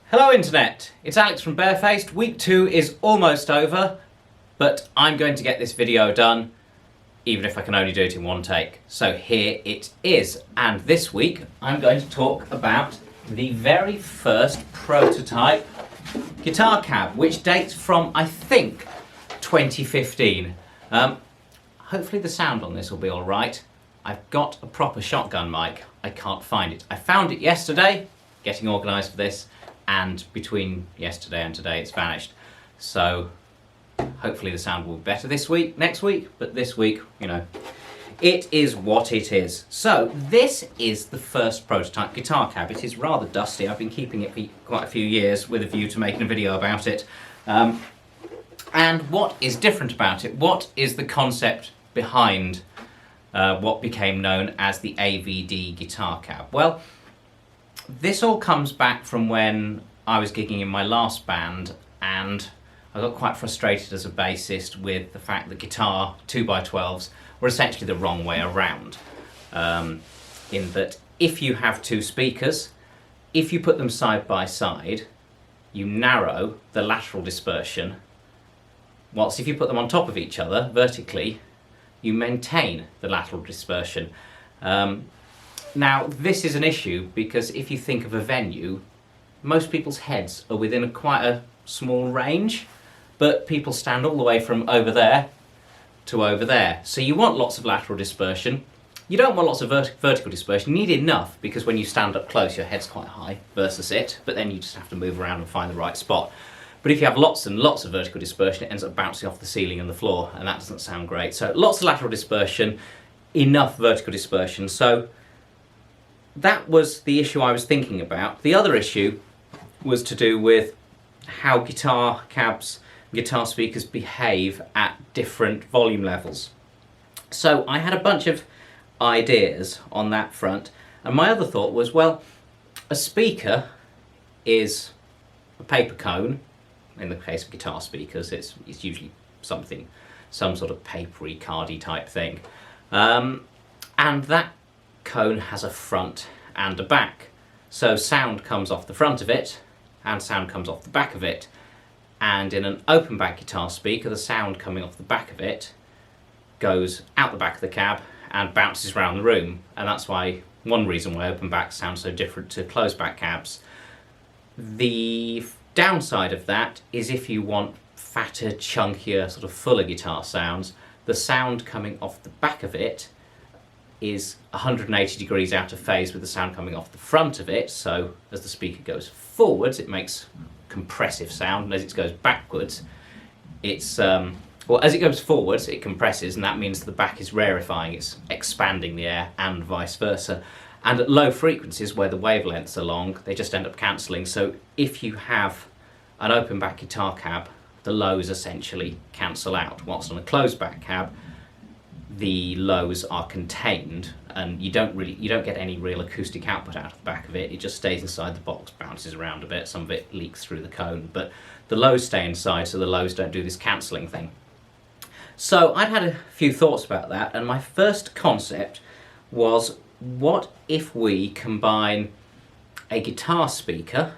Hello Internet, it's Alex from Barefaced. Week 2 is almost over, but I'm going to get this video done, even if I can only do it in one take. So here it is, and this week I'm going to talk about the very first prototype guitar cab, which dates from, I think, 2015. Hopefully the sound on this will be alright. I've got a proper shotgun mic, I can't find it. I found it yesterday, getting organised for this, and between yesterday and today it's vanished. So hopefully the sound will be better next week, but this week, you know, it is what it is. So this is the first prototype guitar cab. It is rather dusty. I've been keeping it for quite a few years with a view to making a video about it. And what is different about it? What is the concept behind what became known as the AVD guitar cab? Well, this all comes back from when I was gigging in my last band, and I got quite frustrated as a bassist with the fact that guitar 2x12s were essentially the wrong way around. In that if you have two speakers, if you put them side by side, you narrow the lateral dispersion, whilst if you put them on top of each other vertically, you maintain the lateral dispersion. Now, this is an issue because if you think of a venue, most people's heads are within quite a small range, but people stand all the way from over there to over there. So you want lots of lateral dispersion. You don't want lots of vertical dispersion. You need enough because when you stand up close, your head's quite high versus it, but then you just have to move around and find the right spot. But if you have lots and lots of vertical dispersion, it ends up bouncing off the ceiling and the floor, and that doesn't sound great. So lots of lateral dispersion, enough vertical dispersion. So that was the issue I was thinking about. The other issue was to do with how guitar cabs, guitar speakers behave at different volume levels. So I had a bunch of ideas on that front, and my other thought was, well, a speaker is a paper cone. In the case of guitar speakers, it's usually some sort of papery, cardy type thing. And that cone has a front and a back. So sound comes off the front of it and sound comes off the back of it. And in an open back guitar speaker, the sound coming off the back of it goes out the back of the cab and bounces around the room. And that's one reason why open backs sound so different to closed back cabs. The downside of that is if you want fatter, chunkier, sort of fuller guitar sounds, the sound coming off the back of it is 180 degrees out of phase with the sound coming off the front of it. So as the speaker goes forwards, it makes compressive sound, and as it goes backwards, it's as it goes forwards, it compresses, and that means the back is rarefying, it's expanding the air, and vice versa. And at low frequencies, where the wavelengths are long, they just end up cancelling. So if you have an open back guitar cab, the lows essentially cancel out, whilst on a closed back cab, the lows are contained, and you don't get any real acoustic output out of the back of it. It just stays inside the box, bounces around a bit, some of it leaks through the cone, but the lows stay inside, so the lows don't do this cancelling thing. So I'd had a few thoughts about that, and my first concept was, what if we combine a guitar speaker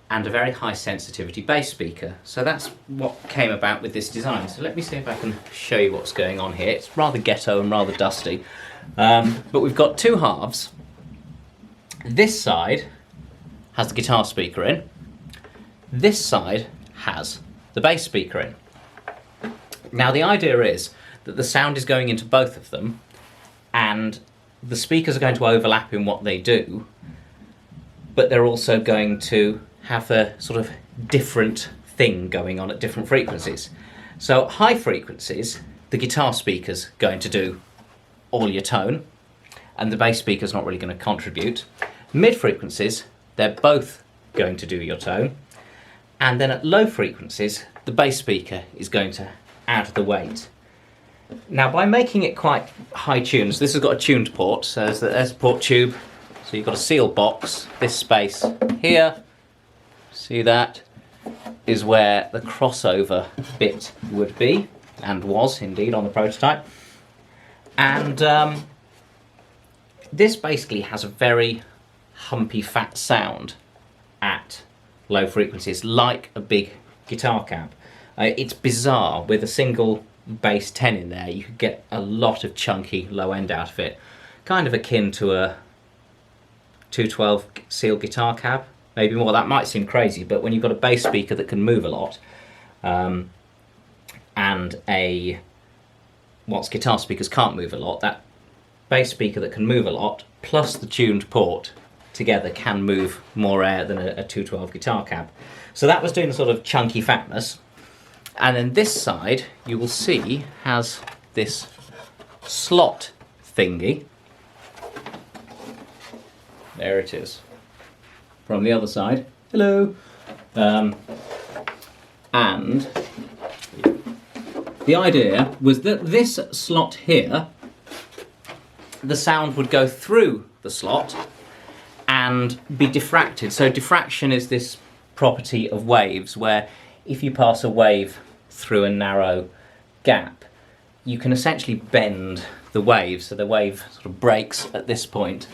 and a very high sensitivity bass speaker? So that's what came about with this design. So let me see if I can show you what's going on here. It's rather ghetto and rather dusty, but we've got two halves. This side has the guitar speaker in. This side has the bass speaker in. Now the idea is that the sound is going into both of them, and the speakers are going to overlap in what they do, but they're also going to have a sort of different thing going on at different frequencies. So high frequencies, the guitar speaker's going to do all your tone, and the bass speaker's not really going to contribute. Mid frequencies, they're both going to do your tone, and then at low frequencies, the bass speaker is going to add the weight. Now, by making it quite high tuned, so this has got a tuned port, so there's a port tube, so you've got a sealed box. This space here, see, that is where the crossover bit would be, and was indeed on the prototype. And this basically has a very humpy fat sound at low frequencies like a big guitar cab. It's bizarre, with a single bass 10 in there you could get a lot of chunky low end out of it, kind of akin to a 212 seal guitar cab, maybe more. That might seem crazy, but when you've got a bass speaker that can move a lot, and whilst guitar speakers can't move a lot, that bass speaker that can move a lot plus the tuned port together can move more air than a 212 guitar cab. So that was doing a sort of chunky fatness. And then this side, you will see, has this slot thingy. There it is. From the other side. Hello. And the idea was that this slot here, the sound would go through the slot and be diffracted. So diffraction is this property of waves where if you pass a wave through a narrow gap, you can essentially bend the wave. So the wave sort of breaks at this point,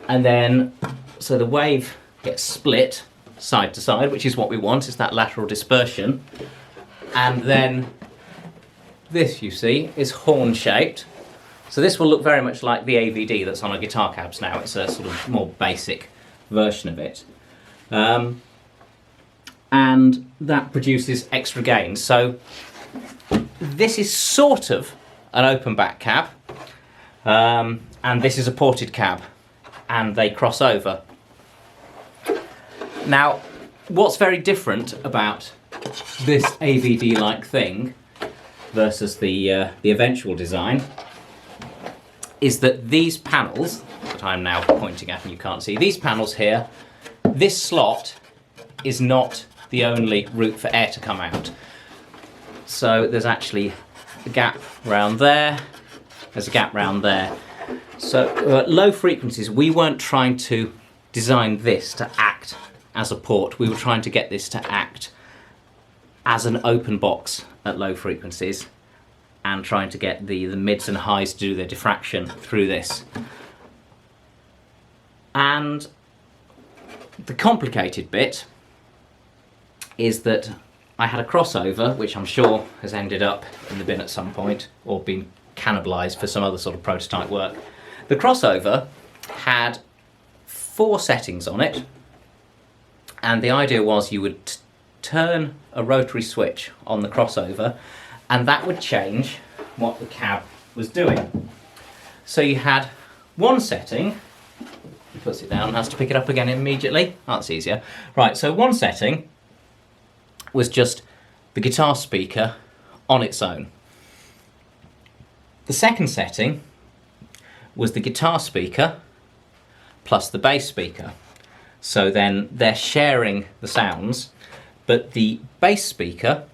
and then so the wave gets split side to side, which is what we want, is that lateral dispersion. And then this, you see, is horn shaped. So this will look very much like the AVD that's on our guitar cabs now. It's a sort of more basic version of it. And that produces extra gain. So this is sort of an open back cab, and this is a ported cab, and they cross over. Now, what's very different about this AVD-like thing versus the eventual design is that these panels, that I'm now pointing at and you can't see, these panels here, this slot is not the only route for air to come out. So there's actually a gap round there, there's a gap round there. So at low frequencies, we weren't trying to design this to act as a port, we were trying to get this to act as an open box at low frequencies, and trying to get the mids and highs to do their diffraction through this. And the complicated bit is that I had a crossover, which I'm sure has ended up in the bin at some point, or been cannibalised for some other sort of prototype work. The crossover had 4 settings on it, and the idea was you would turn a rotary switch on the crossover, and that would change what the cab was doing. So you had one setting, he puts it down and has to pick it up again immediately. Oh, that's easier. Right, so one setting was just the guitar speaker on its own. The second setting was the guitar speaker plus the bass speaker. So then they're sharing the sounds, but the bass speaker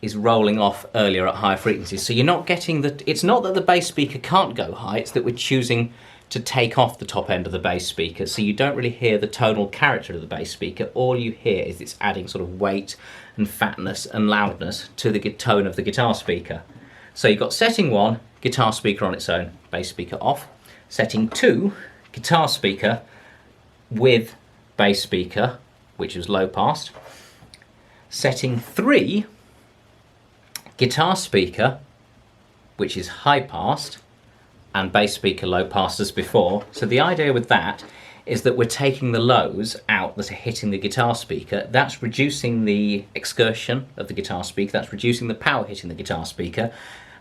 is rolling off earlier at higher frequencies. So you're not getting it's not that the bass speaker can't go high, it's that we're choosing to take off the top end of the bass speaker. So you don't really hear the tonal character of the bass speaker. All you hear is it's adding sort of weight and fatness and loudness to the tone of the guitar speaker. So you've got setting 1, guitar speaker on its own, bass speaker off. Setting 2, guitar speaker with bass speaker, which was low passed. Setting 3, guitar speaker, which is high passed, and bass speaker low passed as before. So the idea with that is that we're taking the lows out that are hitting the guitar speaker. That's reducing the excursion of the guitar speaker, that's reducing the power hitting the guitar speaker,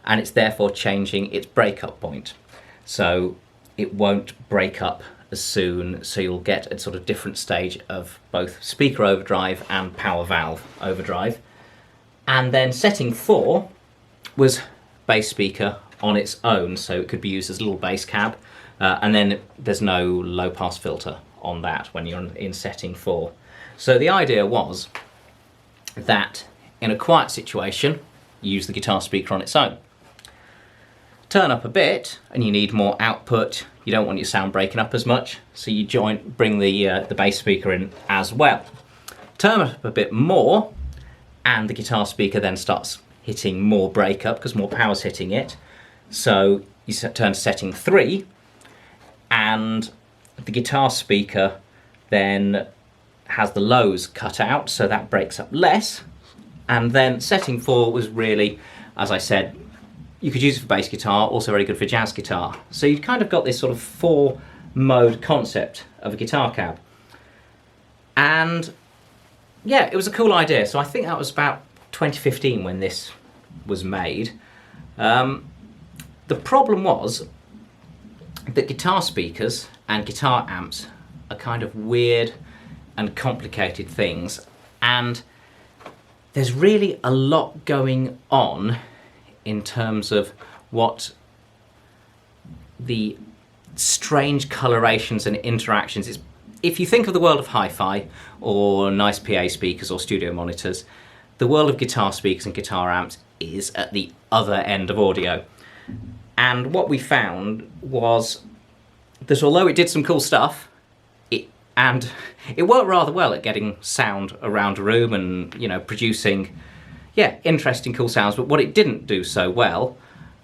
and it's therefore changing its breakup point. So it won't break up as soon, so you'll get a sort of different stage of both speaker overdrive and power valve overdrive. And then setting 4 was bass speaker on its own, so it could be used as a little bass cab, and then there's no low pass filter on that when you're in setting 4. So the idea was that in a quiet situation, you use the guitar speaker on its own. Turn up a bit and you need more output, you don't want your sound breaking up as much, so you bring the bass speaker in as well. Turn up a bit more and the guitar speaker then starts hitting more breakup because more power's hitting it. So you turn to setting 3 and the guitar speaker then has the lows cut out, so that breaks up less. And then setting 4 was really, as I said, you could use it for bass guitar, also very good for jazz guitar. So you've kind of got this sort of 4-mode concept of a guitar cab. And yeah, it was a cool idea. So I think that was about 2015 when this was made. The problem was that guitar speakers and guitar amps are kind of weird and complicated things, and there's really a lot going on in terms of what the strange colorations and interactions is. If you think of the world of hi-fi or nice PA speakers or studio monitors, the world of guitar speakers and guitar amps is at the other end of audio. And what we found was that although it did some cool stuff, it worked rather well at getting sound around a room and, you know, producing, yeah, interesting, cool sounds. But what it didn't do so well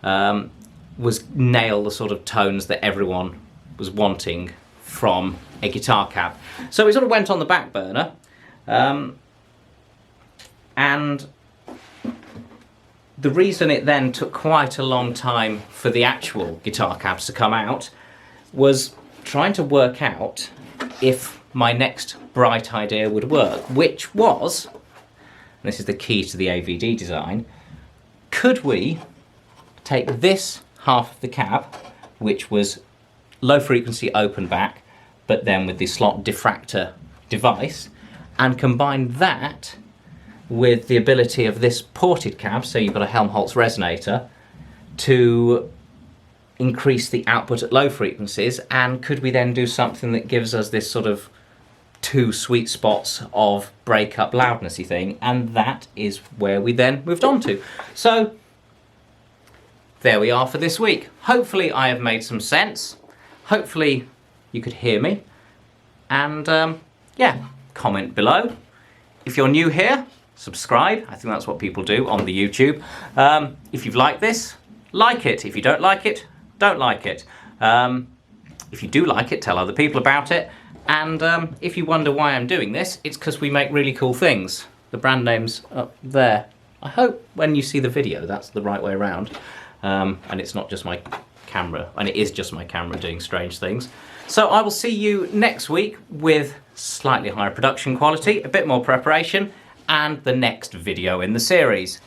was nail the sort of tones that everyone was wanting from a guitar cab. So it sort of went on the back burner. And the reason it then took quite a long time for the actual guitar cabs to come out was trying to work out if my next bright idea would work, which was, and this is the key to the AVD design, could we take this half of the cab, which was low frequency open back, but then with the slot diffractor device, and combine that with the ability of this ported cab, so you've got a Helmholtz resonator, to increase the output at low frequencies, and could we then do something that gives us this sort of 2 sweet spots of break-up loudnessy thing, and that is where we then moved on to. So there we are for this week. Hopefully I have made some sense. Hopefully you could hear me, and yeah, comment below. If you're new here, subscribe. I think that's what people do on the YouTube. If you've liked this, like it. If you don't like it, don't like it. If you do like it, tell other people about it. And if you wonder why I'm doing this, it's because we make really cool things. The brand name's up there. I hope when you see the video that's the right way around. And it's not just my camera, and it is just my camera doing strange things. So I will see you next week with slightly higher production quality, a bit more preparation, and the next video in the series.